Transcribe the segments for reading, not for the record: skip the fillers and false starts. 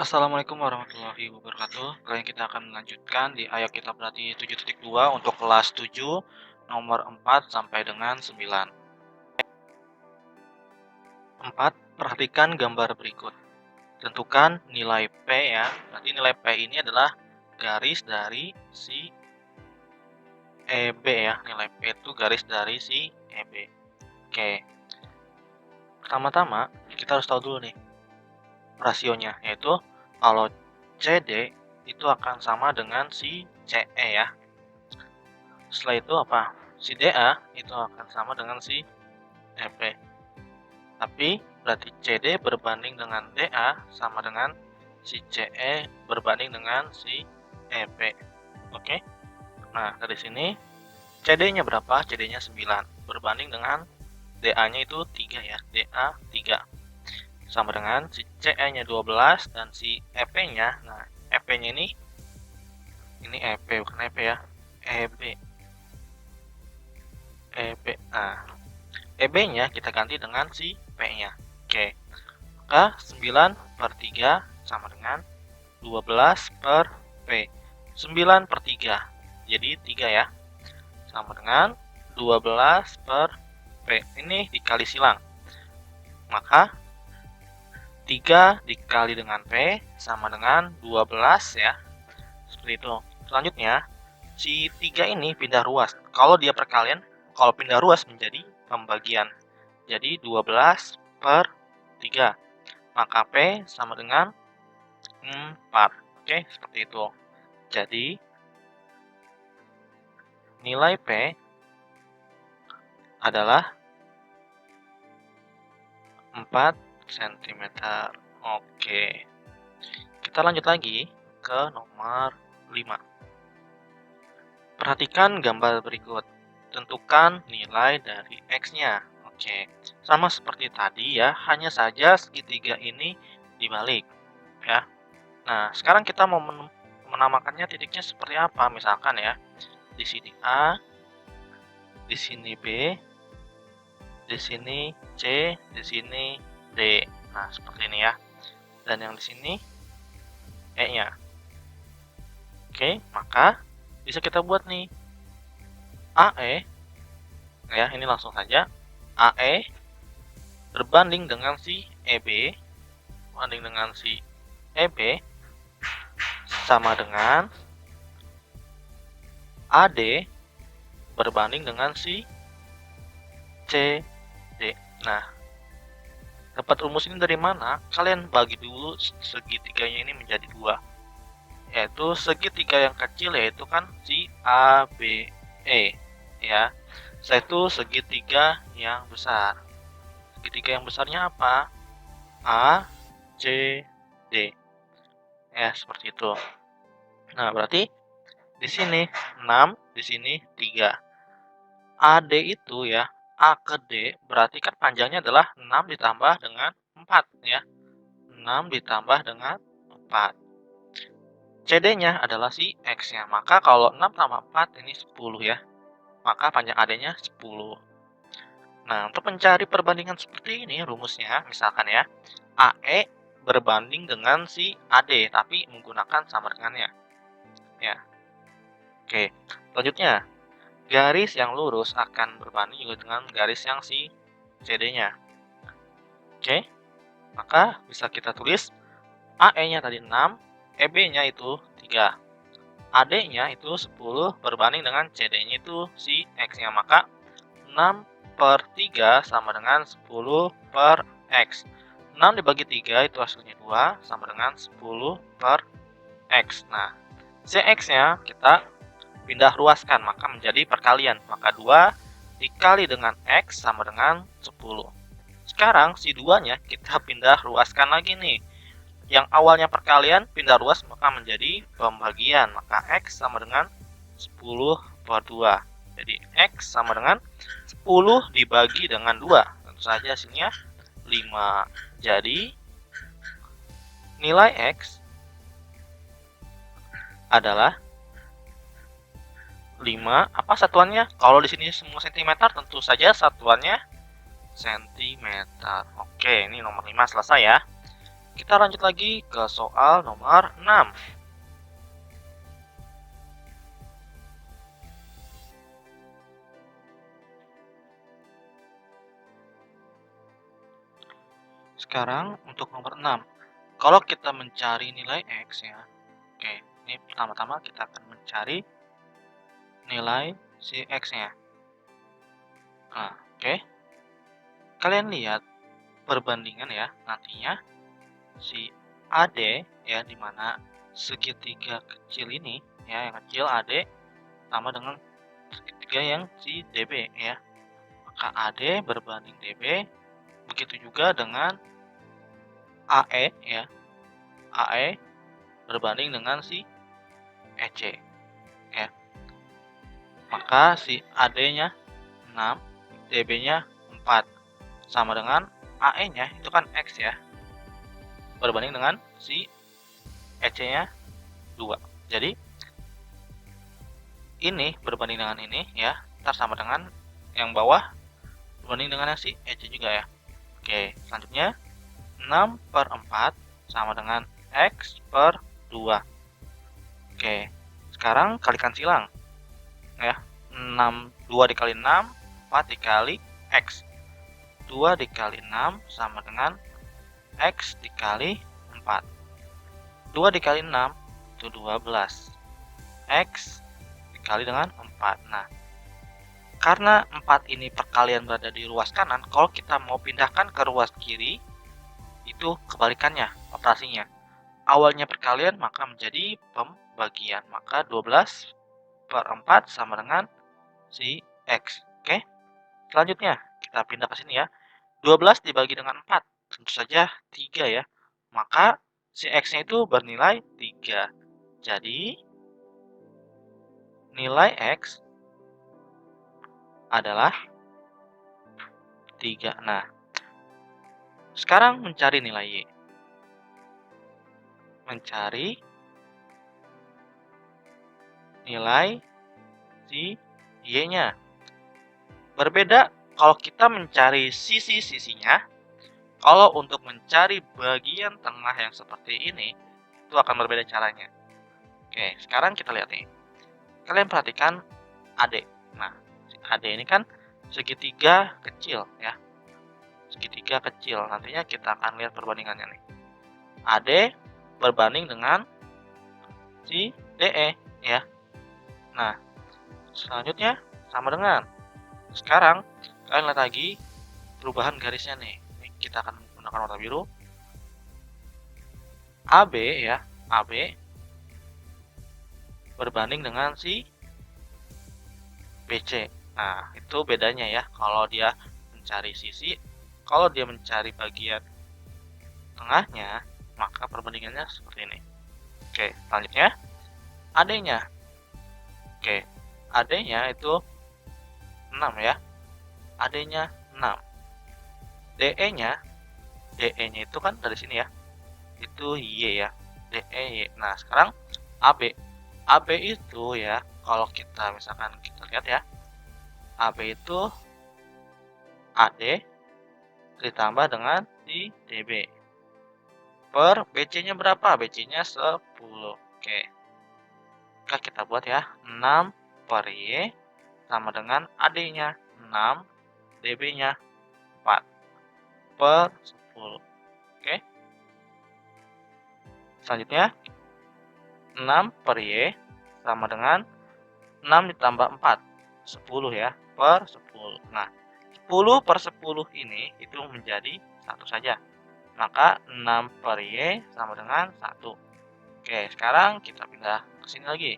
Assalamualaikum warahmatullahi wabarakatuh. Kali ini kita akan melanjutkan di ayat kita berarti 7.2 untuk kelas 7 nomor 4 sampai dengan 9. 4. Perhatikan gambar berikut. Tentukan nilai P ya. Berarti nilai P ini adalah garis dari si EB ya. Nilai P itu garis dari si EB. Oke. Pertama-tama kita harus tahu dulu nih rasionya, yaitu kalau CD itu akan sama dengan si CE ya. Setelah itu apa? Si DA itu akan sama dengan si EP. Tapi berarti CD berbanding dengan DA sama dengan si CE berbanding dengan si EP. Oke. Nah, dari sini CD-nya berapa? CD-nya 9 berbanding dengan DA-nya itu 3 ya. DA 3 sama dengan si CE-nya 12 dan si EP-nya. Nah, EP-nya ini EP bukan EP ya. EB. EB. Nah, EB-nya kita ganti dengan si P-nya. Oke. Maka 9 per 3 sama dengan 12 per P. 9 per 3. Jadi 3 ya. Sama dengan 12 per P. Ini dikali silang. Maka 3 dikali dengan P sama dengan 12 ya. Seperti itu. Selanjutnya, si 3 ini pindah ruas. Kalau dia perkalian, kalau pindah ruas menjadi pembagian. Jadi 12 per 3. Maka P sama dengan 4. Oke, seperti itu. Jadi, nilai P adalah 4 cm. Oke. Kita lanjut lagi ke nomor 5. Perhatikan gambar berikut. Tentukan nilai dari X-nya. Oke, sama seperti tadi ya, hanya saja segitiga ini dibalik ya. Nah, sekarang kita mau menamakannya titiknya seperti apa? Misalkan ya, di sini A, di sini B, di sini C, di sini D. Nah, seperti ini ya. Dan yang di sini E-nya. Oke, maka bisa kita buat nih AE ya, ini langsung saja. AE berbanding dengan si EB banding dengan si EB sama dengan AD berbanding dengan si CD. Nah, dapat rumus ini dari mana? Kalian bagi dulu segitiganya ini menjadi 2, yaitu segitiga yang kecil yaitu kan si ABE ya. Setelah itu segitiga yang besar. Segitiga yang besarnya apa? ACD. Ya, seperti itu. Nah, berarti di sini 6, di sini 3. AD itu ya, A ke D berarti kan panjangnya adalah 6 ditambah dengan 4 ya. 6 ditambah dengan 4. CD-nya adalah si X-nya. Maka kalau 6 tambah 4 ini 10 ya. Maka panjang AD-nya 10. Nah, untuk mencari perbandingan seperti ini rumusnya, misalkan ya, AE berbanding dengan si AD, tapi menggunakan sama dengannya. Ya. Oke, selanjutnya, garis yang lurus akan berbanding juga dengan garis yang si CD-nya. Oke, maka bisa kita tulis AE-nya tadi 6, EB-nya itu 3. AD-nya itu 10 berbanding dengan CD-nya itu si X-nya. Maka 6 per 3 sama dengan 10 per X. 6 dibagi 3 itu hasilnya 2 sama dengan 10 per X. Nah, CX-nya kita pindah ruaskan, maka menjadi perkalian. Maka 2 dikali dengan X sama dengan 10. Sekarang si 2-nya kita pindah ruaskan lagi nih. Yang awalnya perkalian pindah ruas maka menjadi pembagian. Maka X sama dengan 10 per 2. Jadi X sama dengan 10 dibagi dengan 2. Tentu saja hasilnya 5. Jadi nilai X adalah 5. Apa satuannya? Kalau di sini semua cm, tentu saja satuannya cm. Oke, ini nomor 5 selesai ya. Kita lanjut lagi ke soal nomor 6. Sekarang untuk nomor 6. Kalau kita mencari nilai X ya. Oke, ini pertama-tama kita akan mencari nilai si X-nya. Nah, oke. Kalian lihat perbandingan ya nantinya si AD ya, dimana segitiga kecil ini ya, yang kecil AD sama dengan segitiga yang si DB ya. Maka AD berbanding DB, begitu juga dengan AE ya. AE berbanding dengan si EC ya. Maka si AD-nya 6, DB-nya 4 sama dengan AE-nya itu kan X ya, berbanding dengan si EC-nya 2. Jadi ini berbanding dengan ini ya, ntar sama dengan yang bawah berbanding dengan si EC juga ya. Oke, selanjutnya 6/4 sama dengan X per 2. Oke, sekarang kalikan silang ya. 2 dikali 6, 4 dikali X. 2 dikali 6 sama dengan X dikali 4. 2 dikali 6 itu 12. X dikali dengan 4. Nah, karena 4 ini perkalian berada di ruas kanan, kalau kita mau pindahkan ke ruas kiri, itu kebalikannya operasinya. Awalnya perkalian maka menjadi pembagian. Maka 12/4 sama dengan si X. Oke. Selanjutnya kita pindah ke sini ya. 12 dibagi dengan 4, tentu saja 3 ya. Maka si X-nya itu bernilai 3. Jadi nilai X adalah 3. Nah, sekarang mencari nilai Y. Mencari nilai si Y-nya. Berbeda kalau kita mencari sisi-sisinya. Kalau untuk mencari bagian tengah yang seperti ini, itu akan berbeda caranya. Oke, sekarang kita lihat nih. Kalian perhatikan AD. Nah, si AD ini kan segitiga kecil ya. Segitiga kecil. Nantinya kita akan lihat perbandingannya nih. AD berbanding dengan si DE ya. Nah, selanjutnya sama dengan. Sekarang kalian lihat lagi perubahan garisnya nih. Kita akan menggunakan warna biru. AB ya, AB berbanding dengan si BC. Nah, itu bedanya ya. Kalau dia mencari sisi, kalau dia mencari bagian tengahnya, maka perbandingannya seperti ini. Oke, selanjutnya AD-nya. Oke, AD-nya itu 6 ya. AD-nya 6. DE-nya, DE-nya itu kan dari sini ya. Itu Y ya. DE Y. Nah, sekarang AB. AB itu ya, kalau kita misalkan kita lihat ya. AB itu AD ditambah dengan si DB. Per BC-nya berapa? BC-nya 10. Oke. Oke, kita buat ya. 6 per Y sama dengan AD-nya 6, DB-nya 4 per 10. Oke. Selanjutnya 6 per Y sama dengan 6 ditambah 4, 10 ya, per 10. Nah, 10 per 10 ini itu menjadi 1 saja. Maka 6 per Y sama dengan 1. Oke, sekarang kita pindah ke sini lagi.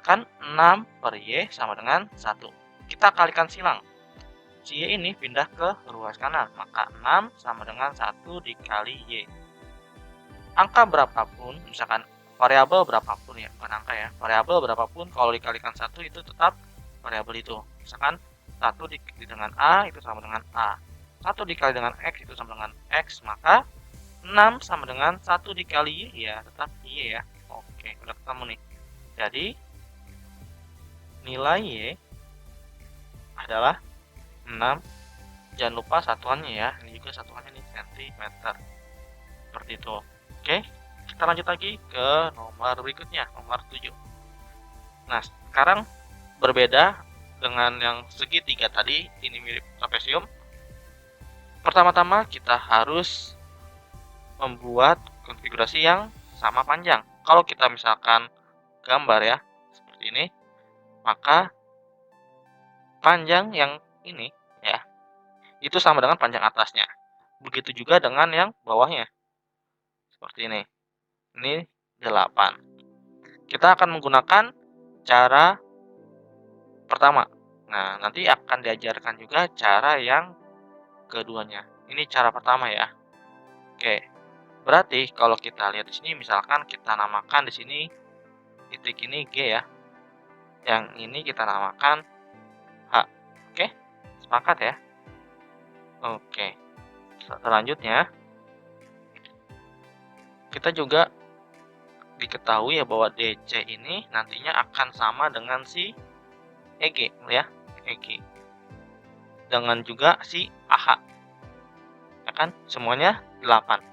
Kan 6 per Y sama dengan 1. Kita kalikan silang. Si Y ini pindah ke ruas kanan. Maka 6 sama dengan 1 dikali Y. Angka berapapun, misalkan variabel berapapun ya, bukan angka ya. Variabel berapapun kalau dikalikan 1 itu tetap variabel itu. Misalkan 1 dikali dengan A itu sama dengan A. 1 dikali dengan X itu sama dengan X. Maka 6 sama dengan 1 dikali Y ya, tetap Y ya. Oke, udah ketemu nih. Jadi nilai Y adalah 6. Jangan lupa satuannya ya. Ini juga satuannya nih, cm. seperti itu. Oke, kita lanjut lagi ke nomor berikutnya, nomor 7. Nah, sekarang berbeda dengan yang segitiga tadi, ini mirip trapesium. Pertama-tama kita harus membuat konfigurasi yang sama panjang. Kalau kita misalkan gambar ya, seperti ini, maka panjang yang ini ya, itu sama dengan panjang atasnya. Begitu juga dengan yang bawahnya. Seperti ini. Ini 8. Kita akan menggunakan cara pertama. Nah, nanti akan diajarkan juga cara yang keduanya. Ini cara pertama ya. Oke. Berarti kalau kita lihat di sini misalkan kita namakan di sini titik ini G ya. Yang ini kita namakan H. Oke? Sepakat ya? Oke. Selanjutnya kita juga diketahui ya bahwa DC ini nantinya akan sama dengan si EG ya, EG. Dengan juga si AH. Ya kan? Semuanya 8.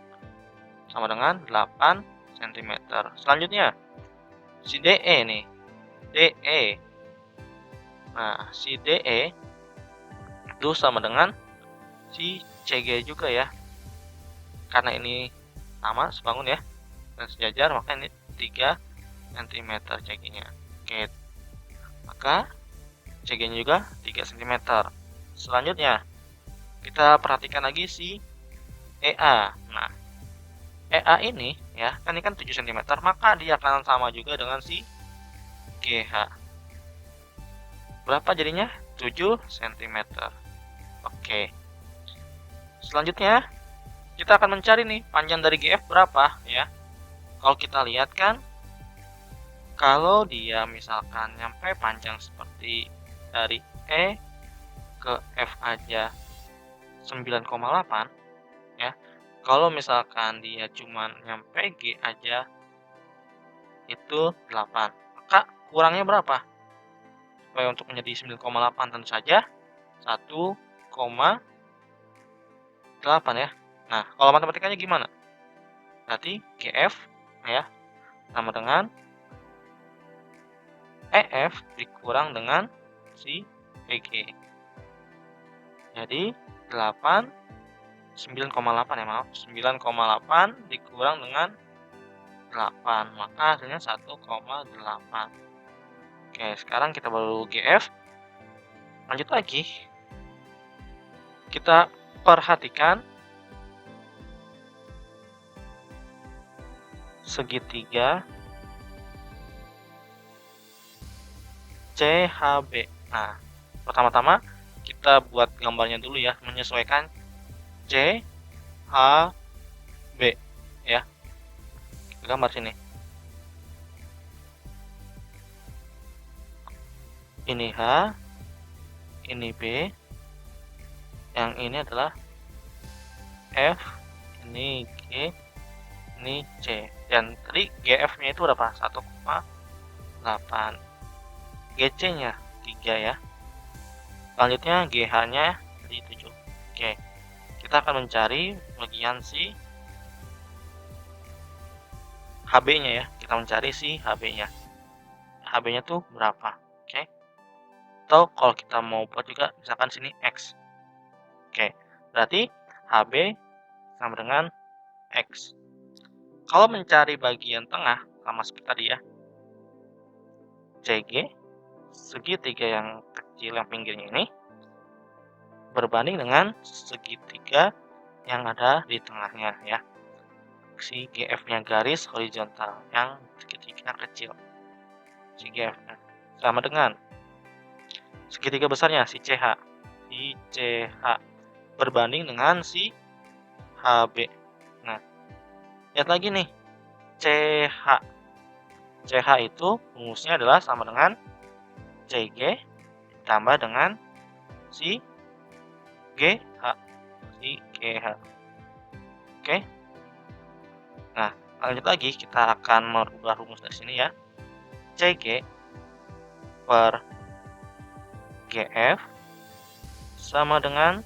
Sama dengan 8 cm. Selanjutnya si DE nih. DE. Nah, si DE itu sama dengan si CG juga ya. Karena ini sama sebangun ya dan sejajar, maka ini 3 cm CG-nya. Oke. Maka CG-nya juga 3 cm. Selanjutnya kita perhatikan lagi si EA. Nah, EA ini ya, kan ini kan 7 cm, maka dia akan sama juga dengan si GH. Berapa jadinya? 7 cm. Oke. Selanjutnya kita akan mencari nih panjang dari GF berapa ya. Kalau kita lihat kan, kalau dia misalkan nyampe panjang seperti dari E ke F aja 9,8 ya. Kalau misalkan dia cuma nyampe G aja itu 8, maka kurangnya berapa? Supaya untuk menjadi 9,8 tentu saja 1,8 ya. Nah, kalau matematikanya gimana? Berarti GF ya sama dengan EF dikurang dengan si EG. Jadi 9,8 ya, maaf. 9,8 dikurang dengan 8, maka hasilnya 1,8. Oke, sekarang kita baru GF. Lanjut lagi. Kita perhatikan segitiga CHB. Nah, pertama-tama kita buat gambarnya dulu ya, menyesuaikan CHB ya. Gambar sini. Ini H, ini B, yang ini adalah F, ini G, ini C. Dan tadi GF-nya itu berapa? 1,8. GC-nya 3 ya. Selanjutnya GH-nya jadi 7. Oke. Kita akan mencari bagian si HB-nya ya. Kita mencari si HB-nya. HB-nya tuh berapa? Oke. Atau kalau kita mau buat juga misalkan sini X. Oke. Berarti HB sama dengan X. Kalau mencari bagian tengah sama seperti tadi ya. CG segitiga yang kecil yang pinggirnya ini berbanding dengan segitiga yang ada di tengahnya ya. Si GF-nya garis horizontal yang segitiga kecil. Si GF-nya sama dengan segitiga besarnya si CH. Si CH berbanding dengan si HB. Nah, lihat lagi nih. CH. CH itu rumusnya adalah sama dengan CG ditambah dengan si GH. Si GH. Oke. Nah, lanjut lagi kita akan merubah rumus dari sini ya. CG per GF sama dengan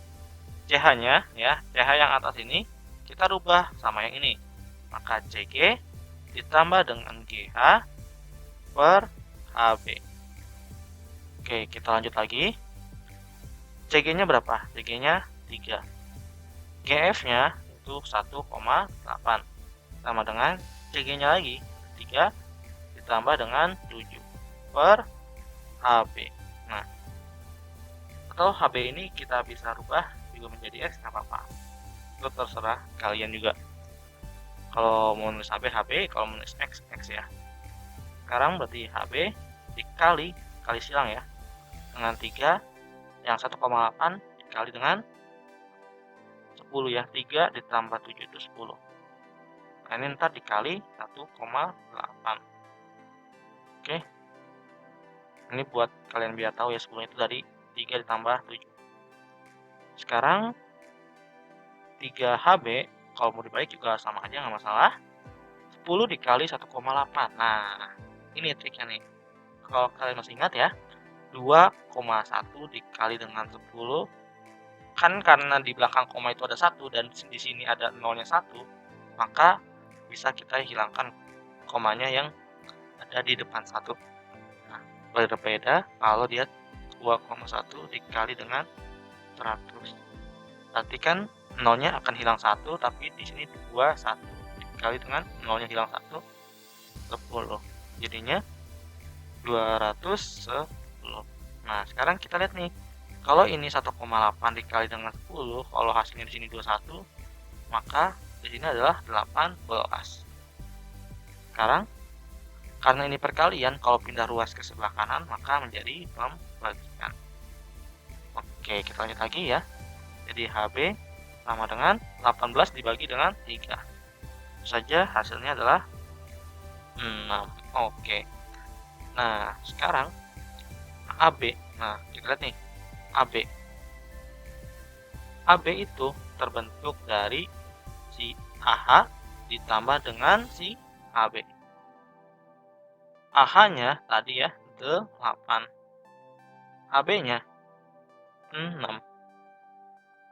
CH-nya ya. CH yang atas ini kita rubah sama yang ini. maka CG ditambah dengan GH per HB. Oke, kita lanjut lagi. CG-nya berapa? CG-nya 3. GF-nya itu 1,8. Sama dengan CG-nya lagi 3 ditambah dengan 7 per HB. Nah, atau HB ini kita bisa rubah juga menjadi X, nggak apa-apa. Itu terserah kalian juga. Kalau mau nulis HB, HB. Kalau mau nulis X, X ya. Sekarang berarti HB dikali silang ya. Dengan 3, yang 1,8 dikali dengan 10 ya. 3 ditambah 7 itu 10. Nah, ini ntar dikali 1,8. Oke. Ini buat kalian biar tahu ya, 10 itu dari 3 ditambah 7. Sekarang 3HB kalau mau dibalik juga sama aja, nggak masalah. 10 dikali 1,8. Nah, ini triknya nih. Kalau kalian masih ingat ya, 2,1 dikali dengan 10. Kan karena di belakang koma itu ada 1 dan di sini ada nolnya 1, maka bisa kita hilangkan komanya yang ada di depan 1. Nah, berbeda kalau dia 2,1 dikali dengan 100. Berarti kan nolnya akan hilang 1, tapi di sini 1 dikali dengan nolnya hilang 1, 10. Jadinya 210. Nah, sekarang kita lihat nih. Kalau ini 1,8 dikali dengan 10, kalau hasilnya di sini 21, maka di sini adalah 18. Sekarang karena ini perkalian, kalau pindah ruas ke sebelah kanan maka menjadi pembagian. Oke, kita lanjut lagi ya. Jadi HB sama dengan 18 dibagi dengan 3. Tentu saja hasilnya adalah 6. Oke. Nah, sekarang AB. Nah, kita lihat nih. AB. AB itu terbentuk dari si AH ditambah dengan si AB. AH-nya tadi ya 8. AB-nya 6.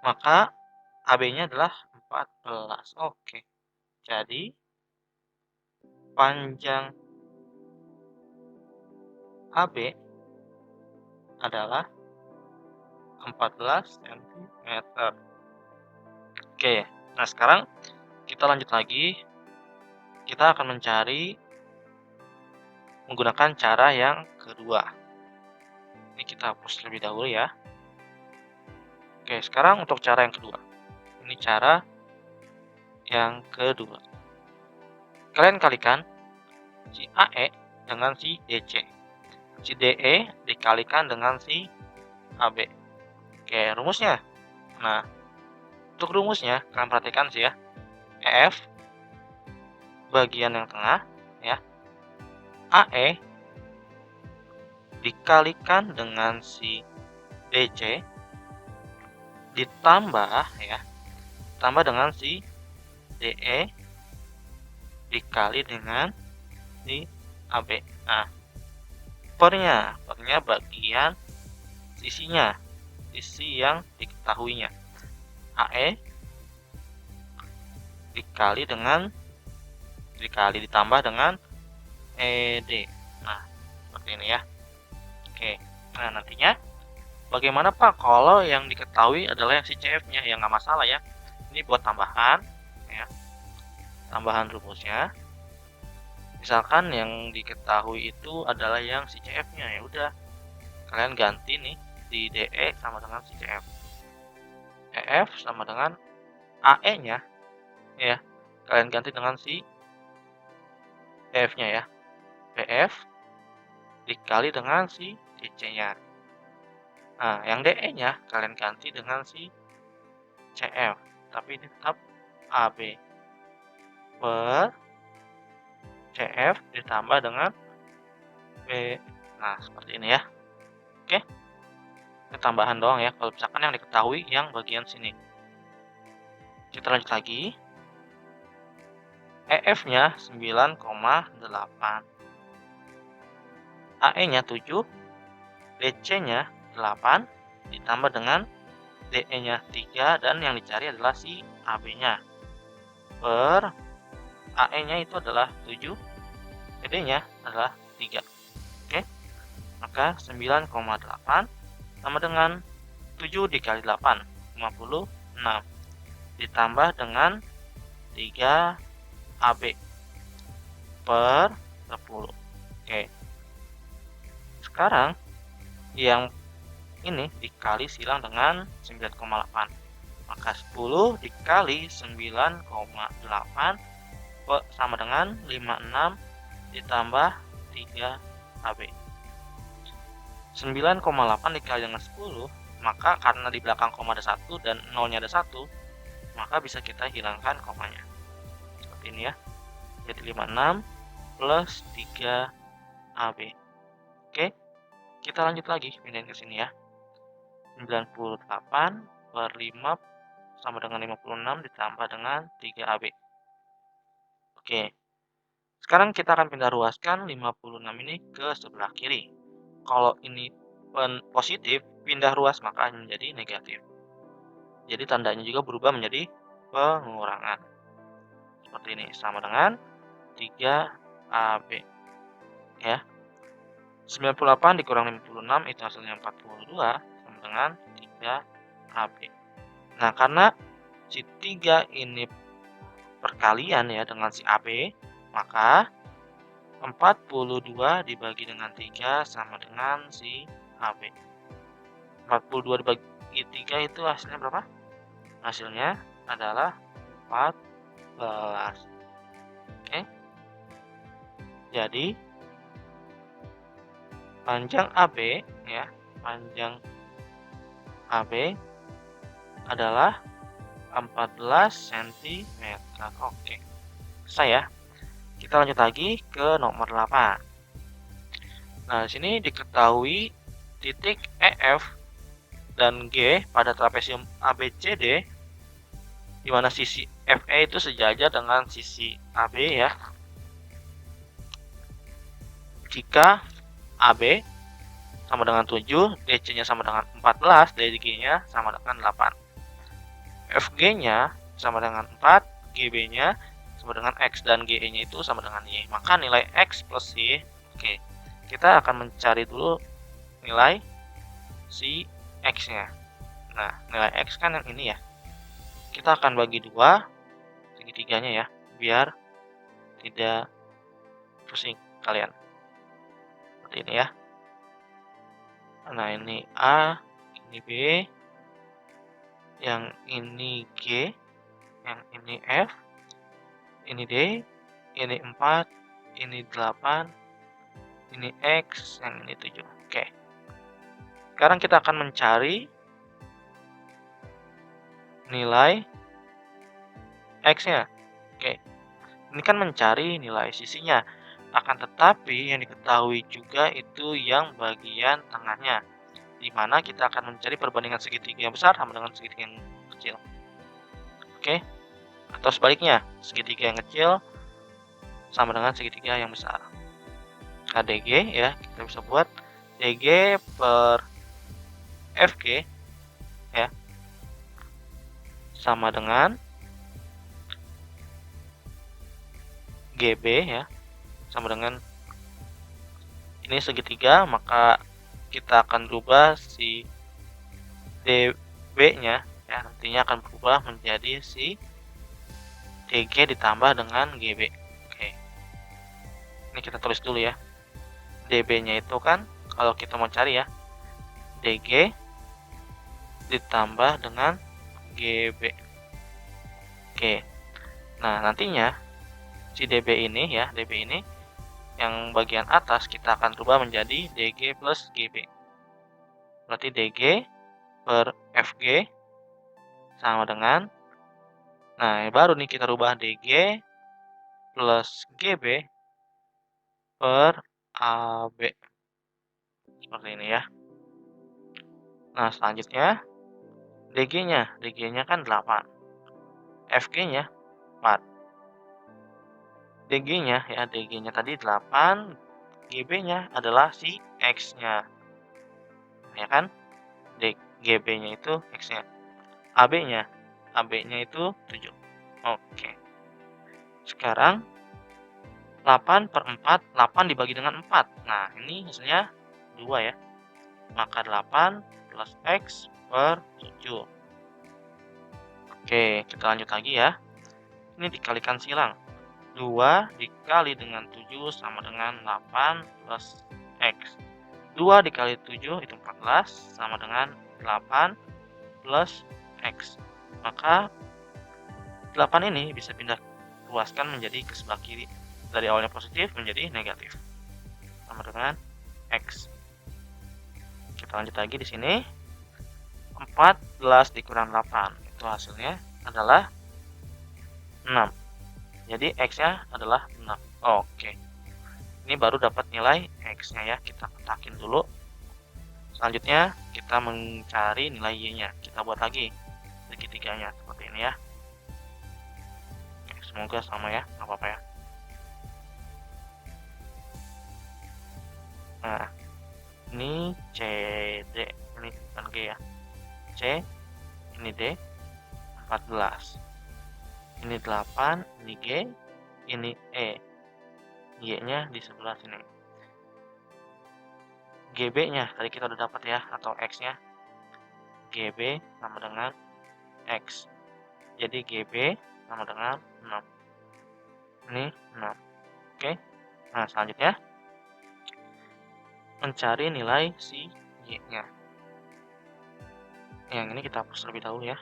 Maka AB-nya adalah 14. Oke. Jadi panjang AB adalah 14 cm. Oke. Nah, sekarang kita lanjut lagi. Kita akan mencari menggunakan cara yang kedua. Ini kita hapus terlebih dahulu ya. Oke, sekarang untuk cara yang kedua. Ini cara yang kedua. Kalian kalikan si AE dengan si DC. Si DE dikalikan dengan si AB. Oke, rumusnya. Nah, untuk rumusnya kalian perhatikan sih ya. EF bagian yang tengah ya. AE dikalikan dengan si DC ditambah ya. Tambah dengan si DE dikali dengan si AB. Nah, pernya bagian sisinya, sisi yang diketahuinya. AE ditambah dengan ED. Nah, seperti ini ya. Oke. Nah, nantinya bagaimana Pak kalau yang diketahui adalah yang si CF-nya? Ya nggak masalah ya. Ini buat tambahan ya. Tambahan rumusnya. Misalkan yang diketahui itu adalah yang si CF-nya, ya udah. Kalian ganti nih di DE sama dengan si CF. EF sama dengan AE-nya ya. Kalian ganti dengan si PF-nya ya. PF dikali dengan si DC-nya. Nah, yang DE-nya kalian ganti dengan si CF, tapi ini tetap AB per CF ditambah dengan B. Nah, seperti ini ya. Oke. Ini tambahan doang ya, kalau misalkan yang diketahui yang bagian sini. Kita lanjut lagi. EF-nya 9,8. AE-nya 7. DC-nya 8 ditambah dengan DE-nya 3 dan yang dicari adalah si AB-nya per AE-nya itu adalah 7, BD-nya adalah 3. Oke, maka 9,8 sama dengan 7 dikali 8, 56, ditambah dengan 3 AB per 10. Oke, sekarang yang ini dikali silang dengan 9,8. Maka 10 dikali 9,8 sama dengan 56 ditambah 3 AB. 9,8 dikali dengan 10, maka karena di belakang koma ada 1 dan nolnya ada 1, maka bisa kita hilangkan komanya. Seperti ini ya. Jadi 56 plus 3 AB. Oke, kita lanjut lagi, pindahin ke sini ya. 98 per 5 sama dengan 56 ditambah dengan 3 AB. Oke, sekarang kita akan pindah ruaskan 56 ini ke sebelah kiri. Kalau ini positif, pindah ruas maka menjadi negatif. Jadi tandanya juga berubah menjadi pengurangan. Seperti ini, sama dengan 3 AB. Ya. 98 dikurang 56 itu hasilnya 42 sama dengan 3 AB. Nah, karena si 3 ini perkalian ya dengan si AB, maka 42 dibagi dengan 3 sama dengan si AB. 42 dibagi 3 itu hasilnya berapa? Hasilnya adalah 14. Oke. Jadi panjang AB ya, panjang AB adalah 14 cm. Oke. Saya kita lanjut lagi ke nomor 8. Nah, di sini diketahui titik EF dan G pada trapesium ABCD, di mana sisi FE itu sejajar dengan sisi AB ya. Jika AB sama dengan 7, DC-nya sama dengan 14, DG-nya sama dengan 8. FG-nya sama dengan 4, GB-nya sama dengan X, dan GE-nya itu sama dengan Y. Maka nilai X plus Y, oke, kita akan mencari dulu nilai si X-nya. Nah, nilai X kan yang ini ya. Kita akan bagi 2 segitiganya ya, biar tidak pusing kalian. Seperti ini ya. Nah, ini A, ini B, yang ini G, yang ini F, ini D, ini 4, ini 8, ini X, yang ini 7. Oke. Sekarang kita akan mencari nilai X-nya. Oke. Ini kan mencari nilai sisinya. Akan tetapi yang diketahui juga itu yang bagian tengahnya, di mana kita akan mencari perbandingan segitiga yang besar sama dengan segitiga yang kecil. Oke. Atau sebaliknya, segitiga yang kecil sama dengan segitiga yang besar. KDG ya, kita bisa buat DG per FG ya sama dengan GB ya, sama dengan ini segitiga, maka kita akan berubah si DB-nya ya, nantinya akan berubah menjadi si DG ditambah dengan GB. Oke. Ini kita tulis dulu ya. DB-nya itu kan kalau kita mau cari ya, DG ditambah dengan GB. Oke. Nah, nantinya si DB ini ya, DB ini yang bagian atas kita akan rubah menjadi DG plus GB. Berarti DG per FG sama dengan, nah baru nih kita rubah DG plus GB per AB. Seperti ini ya. Nah, selanjutnya DG-nya kan 8. FG-nya 4. DG-nya ya, DG-nya tadi 8, GB-nya adalah si X-nya. Ya kan? GB-nya itu X-nya. AB-nya itu 7. Oke. Sekarang 8/4, 8 dibagi dengan 4. Nah, ini hasilnya 2 ya. Maka 8 plus X per 7. Oke, kita lanjut lagi ya. Ini dikalikan silang. 2 dikali dengan 7 sama dengan 8 plus X. 2 dikali 7 itu 14 sama dengan 8 plus X. Maka 8 ini bisa pindah luaskan menjadi ke sebelah kiri. Dari awalnya positif menjadi negatif. Sama dengan X. Kita lanjut lagi di sini. 14 dikurang 8. Itu hasilnya adalah 6. Jadi X-nya adalah 6. Oke. Ini baru dapat nilai X-nya ya. Kita ketakin dulu. Selanjutnya kita mencari nilai Y-nya. Kita buat lagi segitiganya seperti ini ya. Oke, semoga sama ya, nggak apa-apa ya. Nah, ini CD, ini bukan G ya. C, ini D, 14. Ini 8, ini G, ini E. Y-nya di sebelah sini. GB-nya tadi kita udah dapat ya, atau X-nya. GB sama dengan X. Jadi GB sama dengan 6. Ini 6. Oke. Nah, selanjutnya mencari nilai si Y-nya. Yang ini kita hapus terlebih dahulu ya.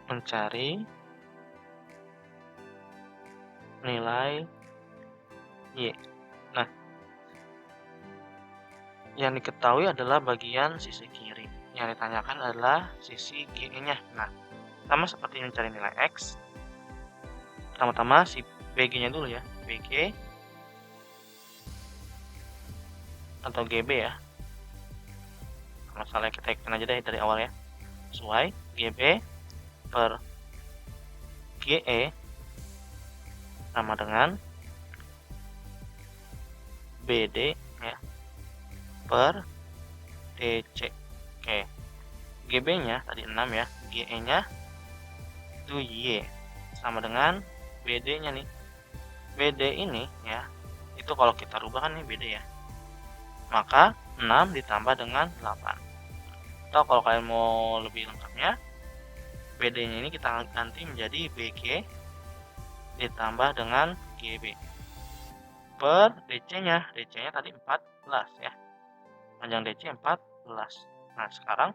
Mencari nilai Y. Nah, yang diketahui adalah bagian sisi kiri. Yang ditanyakan adalah sisi G-nya. Nah, sama seperti mencari nilai X. Pertama-tama si BG-nya dulu ya. BG atau GB ya. Masalah kita ikutin aja deh dari awal ya. Sesuai GB per GE sama dengan BD ya per DC. Oke. GB-nya tadi 6 ya. GE-nya itu Y sama dengan BD-nya nih. BD ini ya, itu kalau kita rubah kan nih BD ya. Maka 6 ditambah dengan 8. Atau kalau kalian mau lebih lengkapnya, BD-nya ini kita ganti menjadi BG ditambah dengan GB. Per DC-nya, DC-nya tadi 14 ya. Panjang DC 14. Nah, sekarang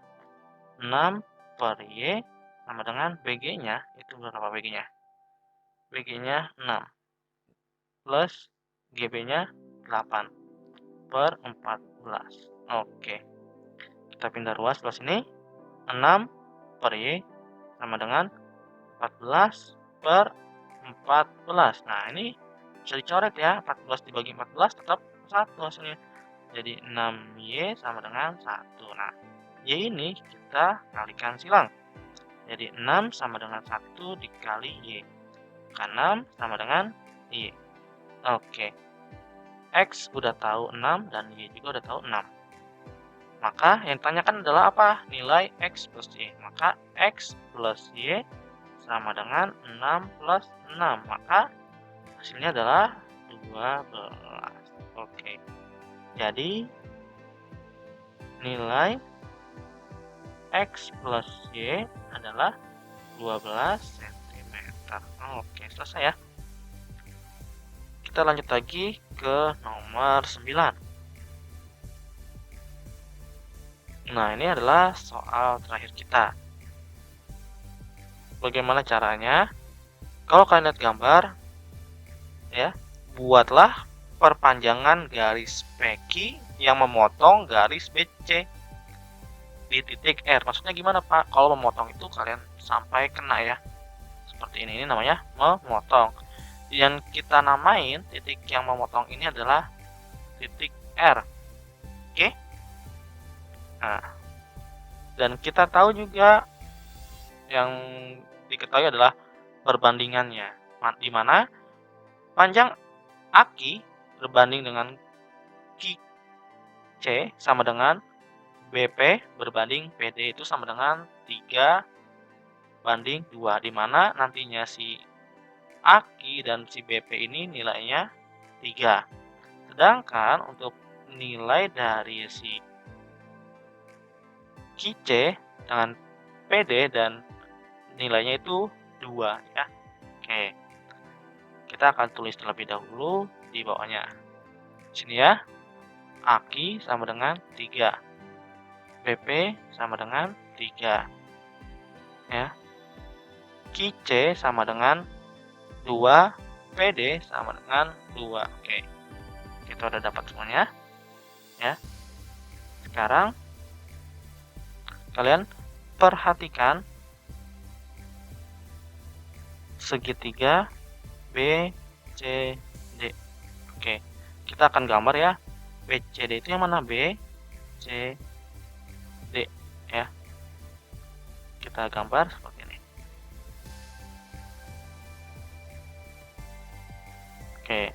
6 per Y sama dengan BG-nya, itu berapa BG-nya? BG-nya 6 plus GB-nya 8 per 14. Oke. Kita pindah ruas sebelah sini. 6 per Y sama dengan 14 per 14. Nah, ini bisa dicoret ya. 14 dibagi 14 tetap 1 hasilnya. Jadi 6Y sama dengan 1. Nah, Y ini kita kalikan silang. Jadi 6 sama dengan 1 dikali Y. Maka 6 sama dengan Y. Oke. X udah tahu 6 dan Y juga udah tahu 6. Maka yang ditanyakan adalah apa? Nilai X plus Y. Maka X plus Y sama dengan 6 plus 6. Maka hasilnya adalah 12. Oke. Jadi nilai X plus Y adalah 12 cm. Oke, selesai ya. Kita lanjut lagi ke nomor 9. Nah, ini adalah soal terakhir kita. Bagaimana caranya? Kalau kalian lihat gambar, ya, buatlah perpanjangan garis PQ yang memotong garis BC di titik R. Maksudnya gimana, Pak? Kalau memotong itu kalian sampai kena ya. Seperti ini namanya memotong. Yang kita namain titik yang memotong ini adalah titik R. Oke? Nah, dan kita tahu juga yang diketahui adalah perbandingannya, di mana panjang AQ berbanding dengan QC sama dengan BP berbanding PD itu sama dengan 3:2, di mana nantinya si AKI dan si BP ini nilainya 3. Sedangkan untuk nilai dari si QC dengan PD dan nilainya itu 2 ya. Oke. Kita akan tulis terlebih dahulu di bawahnya. Sini ya. AKI sama dengan 3. BP sama dengan 3. Ya. QC sama dengan 2. PD sama dengan 2. Oke. Kita udah dapat semuanya. Ya. Sekarang kalian perhatikan segitiga B, C, D. Oke, kita akan gambar ya. B, C, D itu yang mana? B, C, D ya. Kita gambar seperti ini. Oke.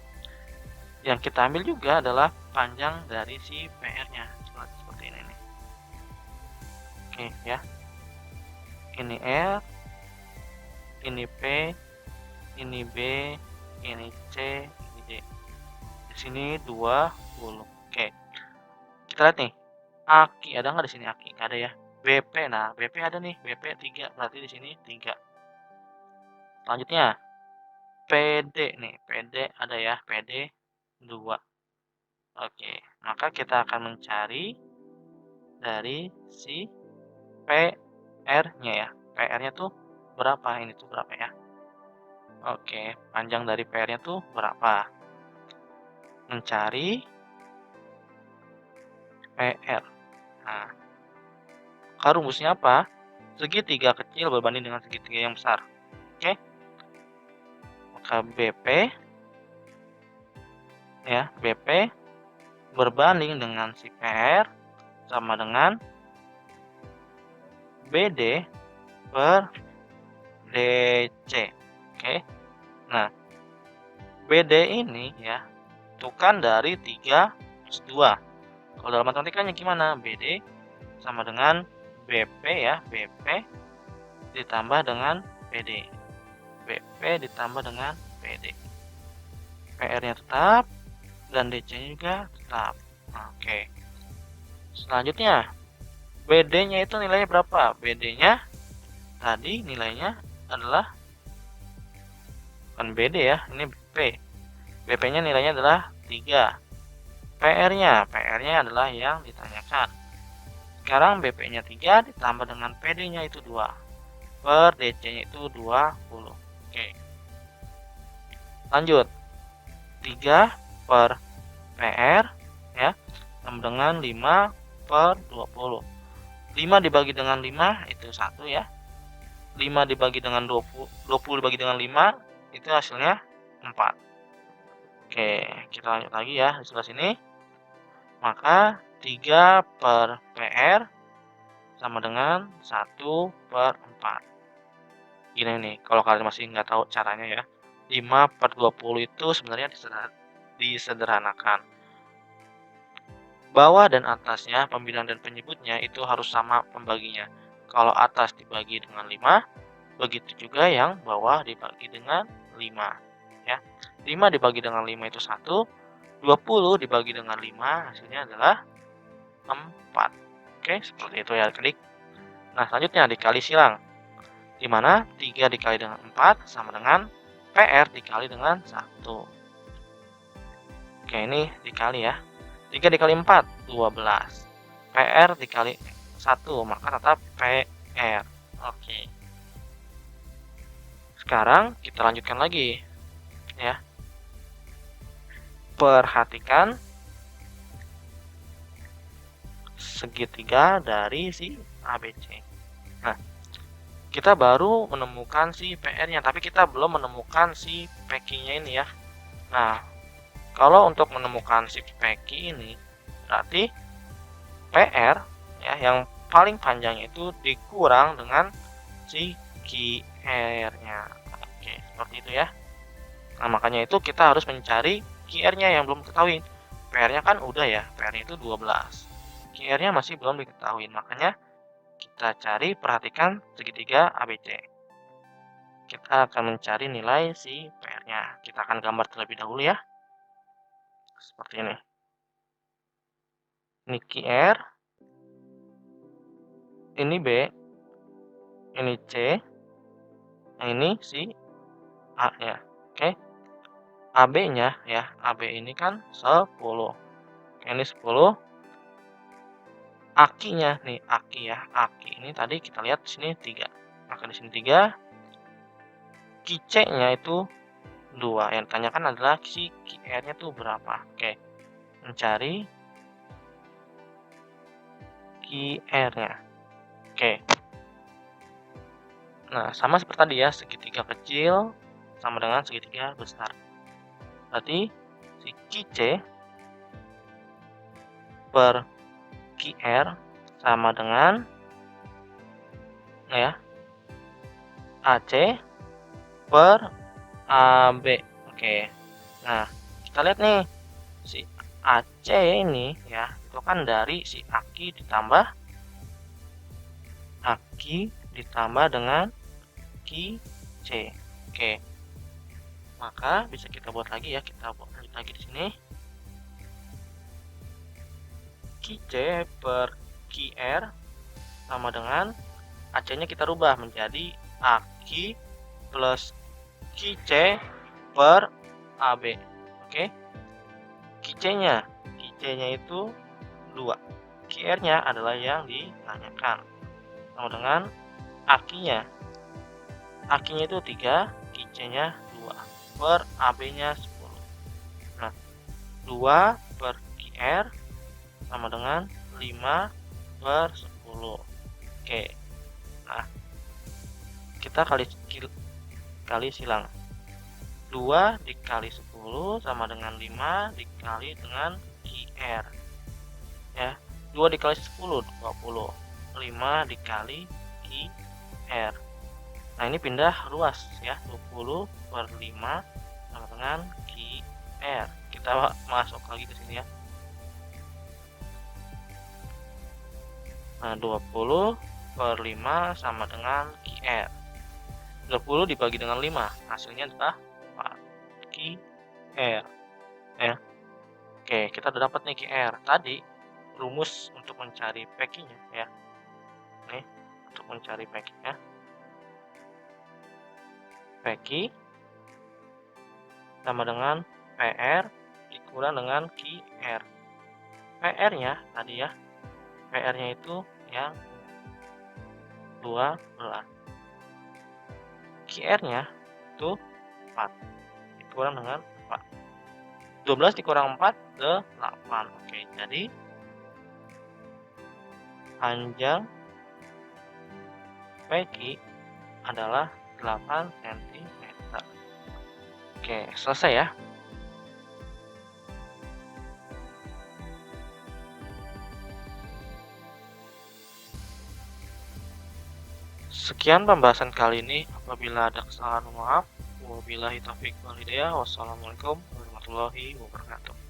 Yang kita ambil juga adalah panjang dari si PR-nya. Seperti ini nih. Oke ya. Ini R, ini P, ini B, ini C, ini D. Di sini 20. Oke. Kita lihat nih. AKI ada nggak di sini AKI? Nggak ada ya. BP, nah BP ada nih. BP 3, berarti di sini 3. Selanjutnya PD nih. PD ada ya. PD 2. Oke. Maka kita akan mencari dari si PR-nya ya. PR-nya tuh berapa? Ini tuh berapa ya? Oke, panjang dari PR-nya tuh berapa? Mencari PR. Nah, maka rumusnya apa? Segitiga kecil berbanding dengan segitiga yang besar. Oke. Maka BP ya, BP berbanding dengan si PR sama dengan BD per DC. Oke. Nah, BD ini ya, itu kan dari 3 plus 2. Kalau dalam matematikanya gimana? BD sama dengan BP ya, BP ditambah dengan PD. BP ditambah dengan PD. PR-nya tetap dan DC-nya juga tetap. Oke. Selanjutnya, BD-nya itu nilainya berapa? BD-nya tadi nilainya adalah bukan BD ya, ini BP. BP-nya nilainya adalah 3. PR-nya adalah yang ditanyakan. Sekarang BP-nya 3 ditambah dengan PD-nya itu 2. Per DC-nya itu 20. Oke. Lanjut. 3 per PR ya, sama dengan 5 per 20. 5 dibagi dengan 5 itu 1 ya. 5 dibagi dengan 20, 20 dibagi dengan 5 itu hasilnya 4. Oke, kita lanjut lagi ya di sebelah sini. Maka 3 per PR sama dengan 1 per 4. Gini nih, kalau kalian masih nggak tahu caranya ya. 5 per 20 itu sebenarnya disederhanakan. Bawah dan atasnya, pembilang dan penyebutnya itu harus sama pembaginya. Kalau atas dibagi dengan 5, begitu juga yang bawah dibagi dengan 5. Ya. 5 dibagi dengan 5 itu 1, 20 dibagi dengan 5 hasilnya adalah 4. Oke, seperti itu ya adik-adik. Nah, selanjutnya dikali silang. Di mana 3 dikali dengan 4 sama dengan PR dikali dengan 1. Oke, ini dikali ya. 3 dikali 4, 12. PR dikali 1, maka tetap PR. Oke. Sekarang kita lanjutkan lagi. Ya. Perhatikan segitiga dari si ABC. Nah, kita baru menemukan si PR-nya, tapi kita belum menemukan si PQ-nya ini ya. Nah, kalau untuk menemukan si PQ ini, berarti PR ya yang paling panjang itu dikurang dengan si QR-nya. Oke, seperti itu ya. Nah, makanya itu kita harus mencari QR-nya yang belum ketahui. PR-nya kan udah ya, PR-nya itu 12. QR-nya masih belum diketahui, makanya kita perhatikan segitiga ABC. Kita akan mencari nilai si PR-nya. Kita akan gambar terlebih dahulu ya. Seperti ini. Ini QR, ini B, ini C, yang ini si A-nya. Oke. AB-nya ya, AB ini kan 10. Ini 10. Aki-nya nih, aki ya. Aki ini tadi kita lihat di sini 3. Maka di sini 3. Ki-C-nya itu 2. Yang ditanyakan adalah si QR-nya tuh berapa. Oke. Mencari QR-nya. Oke. Nah, sama seperti tadi ya, segitiga kecil sama dengan segitiga besar. Berarti si Ki-C per QR sama dengan ya AC per AB. Oke. Nah, kita lihat nih si AC ini ya, itu kan dari si Aki ditambah dengan Ki-C. Oke. Maka bisa kita buat lagi ya, kita buat lagi di sini. Ki-C per QR sama dengan AC-nya kita rubah menjadi Aki plus Ki-C per AB. Oke. Ki-C-nya itu 2. QR-nya adalah yang ditanyakan. Sama dengan Aki-nya. Aki-nya itu 3, Ki-C-nya 2 per AB-nya 10. Nah, 2 per QR sama dengan 5 per 10. Oke. Nah, kita kali silang. 2 dikali 10 sama dengan 5 dikali dengan QR. Ya, 2 dikali 10 20. 5 dikali QR. Nah, ini pindah ruas ya. 20 per 5 sama dengan QR. Kita masuk lagi ke sini ya. Nah, 20 per 5 sama dengan QR. 20 dibagi dengan 5, hasilnya adalah 4 QR. Ya. Oke, kita udah dapat nih QR. Tadi rumus untuk mencari PQ-nya ya. Nih, untuk mencari PQ-nya. PQ sama dengan PR dikurang dengan QR. PR-nya tadi ya. PR-nya itu yang 12. QR-nya itu 4 dikurang dengan 4. 12 dikurang 4 8. Oke, jadi panjang PQ adalah 8 cm. Oke, selesai ya. Sekian pembahasan kali ini. Apabila ada kesalahan, maaf. Wabillahi taufiq wal hidayah. Wassalamualaikum warahmatullahi wabarakatuh.